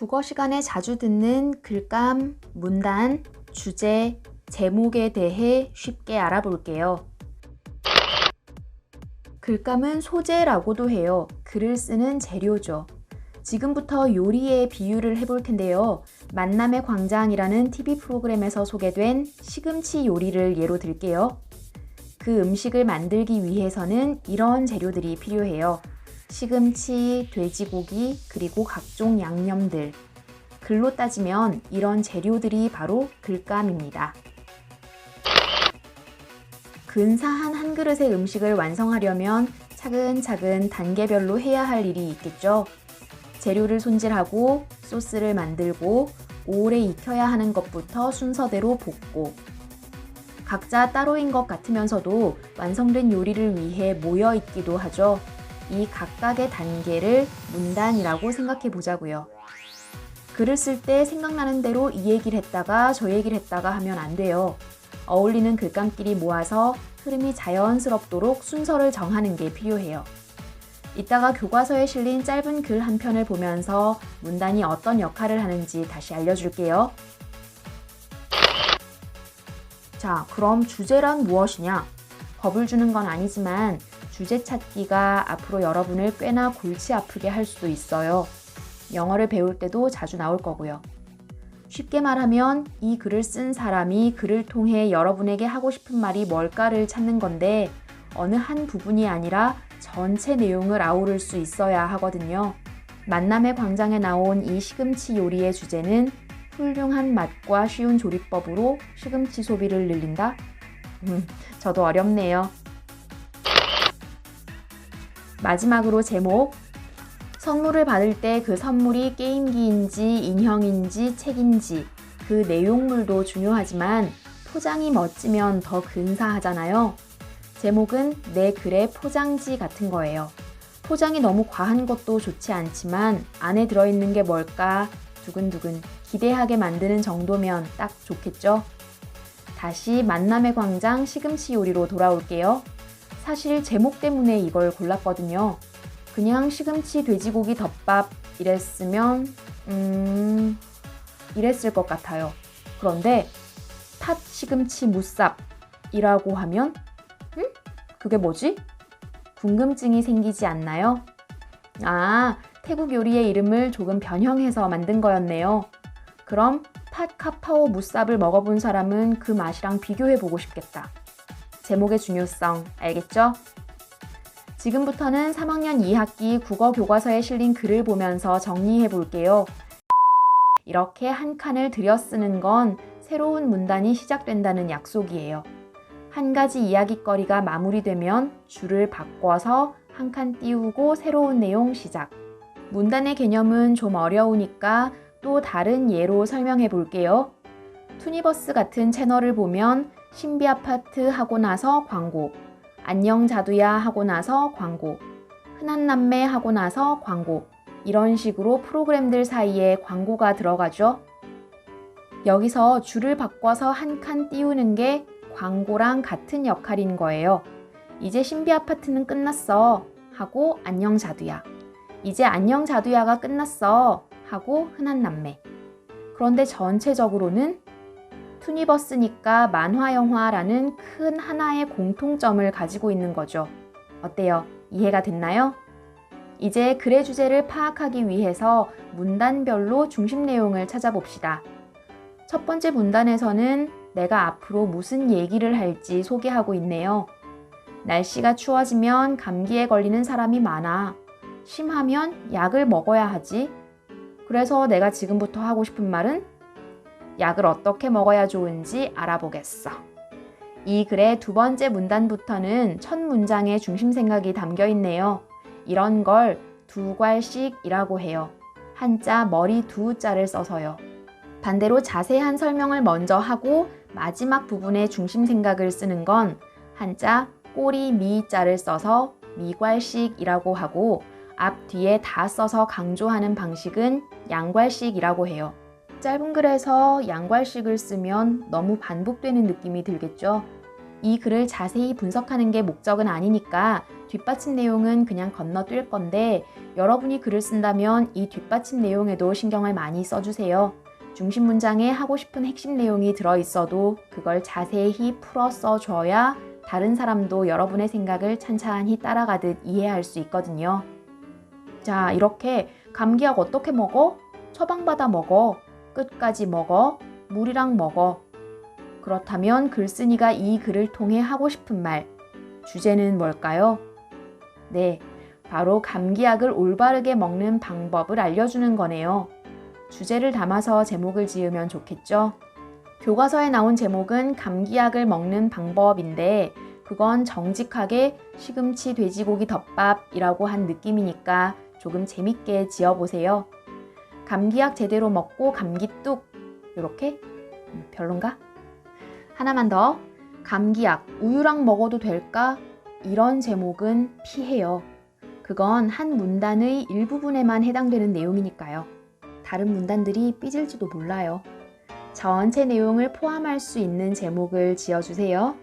국어 시간에 자주 듣는 글감, 문단, 주제, 제목에 대해 쉽게 알아볼게요. 글감은 소재라고도 해요. 글을 쓰는 재료죠. 지금부터 요리의 비유를 해볼 텐데요. 만남의 광장이라는 TV 프로그램에서 소개된 시금치 요리를 예로 들게요. 그 음식을 만들기 위해서는 이런 재료들이 필요해요. 시금치, 돼지고기, 그리고 각종 양념들. 글로 따지면 이런 재료들이 바로 글감입니다. 근사한 한 그릇의 음식을 완성하려면 차근차근 단계별로 해야 할 일이 있겠죠. 재료를 손질하고 소스를 만들고 오래 익혀야 하는 것부터 순서대로 볶고 각자 따로인 것 같으면서도 완성된 요리를 위해 모여 있기도 하죠. 이 각각의 단계를 문단이라고 생각해 보자고요. 글을 쓸 때 생각나는 대로 이 얘기를 했다가 저 얘기를 했다가 하면 안 돼요. 어울리는 글감끼리 모아서 흐름이 자연스럽도록 순서를 정하는 게 필요해요. 이따가 교과서에 실린 짧은 글 한 편을 보면서 문단이 어떤 역할을 하는지 다시 알려줄게요. 자, 그럼 주제란 무엇이냐? 겁을 주는 건 아니지만 주제 찾기가 앞으로 여러분을 꽤나 골치 아프게 할 수도 있어요. 영어를 배울 때도 자주 나올 거고요. 쉽게 말하면 이 글을 쓴 사람이 글을 통해 여러분에게 하고 싶은 말이 뭘까를 찾는 건데 어느 한 부분이 아니라 전체 내용을 아우를 수 있어야 하거든요. 만남의 광장에 나온 이 시금치 요리의 주제는 훌륭한 맛과 쉬운 조리법으로 시금치 소비를 늘린다? 저도 어렵네요. 마지막으로 제목. 선물을 받을 때 그 선물이 게임기인지 인형인지 책인지 그 내용물도 중요하지만 포장이 멋지면 더 근사하잖아요. 제목은 내 글의 포장지 같은 거예요. 포장이 너무 과한 것도 좋지 않지만 안에 들어있는 게 뭘까 두근두근 기대하게 만드는 정도면 딱 좋겠죠? 다시 만남의 광장 시금치 요리로 돌아올게요. 사실 제목 때문에 이걸 골랐거든요. 그냥 시금치 돼지고기 덮밥 이랬으면 이랬을 것 같아요. 그런데 팥 시금치 무쌉이라고 하면 그게 뭐지? 궁금증이 생기지 않나요? 아, 태국 요리의 이름을 조금 변형해서 만든 거였네요. 그럼 팥 카파오 무쌉을 먹어본 사람은 그 맛이랑 비교해보고 싶겠다. 제목의 중요성 알겠죠? 지금부터는 3학년 2학기 국어 교과서에 실린 글을 보면서 정리해 볼게요. 이렇게 한 칸을 들여쓰는 건 새로운 문단이 시작된다는 약속이에요. 한 가지 이야깃거리가 마무리되면 줄을 바꿔서 한 칸 띄우고 새로운 내용 시작. 문단의 개념은 좀 어려우니까 또 다른 예로 설명해 볼게요. 투니버스 같은 채널을 보면 신비 아파트 하고 나서 광고, 안녕 자두야 하고 나서 광고, 흔한 남매 하고 나서 광고, 이런 식으로 프로그램들 사이에 광고가 들어가죠. 여기서 줄을 바꿔서 한 칸 띄우는 게 광고랑 같은 역할인 거예요. 이제 신비 아파트는 끝났어 하고 안녕 자두야. 이제 안녕 자두야가 끝났어 하고 흔한 남매. 그런데 전체적으로는 투니버스니까 만화 영화라는 큰 하나의 공통점을 가지고 있는 거죠. 어때요? 이해가 됐나요? 이제 글의 주제를 파악하기 위해서 문단별로 중심 내용을 찾아봅시다. 첫 번째 문단에서는 내가 앞으로 무슨 얘기를 할지 소개하고 있네요. 날씨가 추워지면 감기에 걸리는 사람이 많아. 심하면 약을 먹어야 하지. 그래서 내가 지금부터 하고 싶은 말은 약을 어떻게 먹어야 좋은지 알아보겠어. 이 글의 두 번째 문단부터는 첫 문장의 중심 생각이 담겨 있네요. 이런 걸 두괄식이라고 해요. 한자 머리 두자를 써서요. 반대로 자세한 설명을 먼저 하고 마지막 부분에 중심 생각을 쓰는 건 한자 꼬리 미자를 써서 미괄식이라고 하고 앞 뒤에 다 써서 강조하는 방식은 양괄식이라고 해요. 짧은 글에서 양괄식을 쓰면 너무 반복되는 느낌이 들겠죠? 이 글을 자세히 분석하는 게 목적은 아니니까 뒷받침 내용은 그냥 건너뛸 건데 여러분이 글을 쓴다면 이 뒷받침 내용에도 신경을 많이 써주세요. 중심 문장에 하고 싶은 핵심 내용이 들어있어도 그걸 자세히 풀어 써줘야 다른 사람도 여러분의 생각을 찬찬히 따라가듯 이해할 수 있거든요. 자, 이렇게 감기약 어떻게 먹어? 처방받아 먹어. 끝까지 먹어. 물이랑 먹어. 그렇다면 글쓴이가 이 글을 통해 하고 싶은 말, 주제는 뭘까요? 네, 바로 감기약을 올바르게 먹는 방법을 알려주는 거네요. 주제를 담아서 제목을 지으면 좋겠죠? 교과서에 나온 제목은 감기약을 먹는 방법인데 그건 정직하게 시금치 돼지고기 덮밥이라고 한 느낌이니까 조금 재밌게 지어보세요. 감기약 제대로 먹고 감기 뚝 이렇게? 별론가? 하나만 더. 감기약 우유랑 먹어도 될까? 이런 제목은 피해요. 그건 한 문단의 일부분에만 해당되는 내용이니까요. 다른 문단들이 삐질지도 몰라요. 전체 내용을 포함할 수 있는 제목을 지어주세요.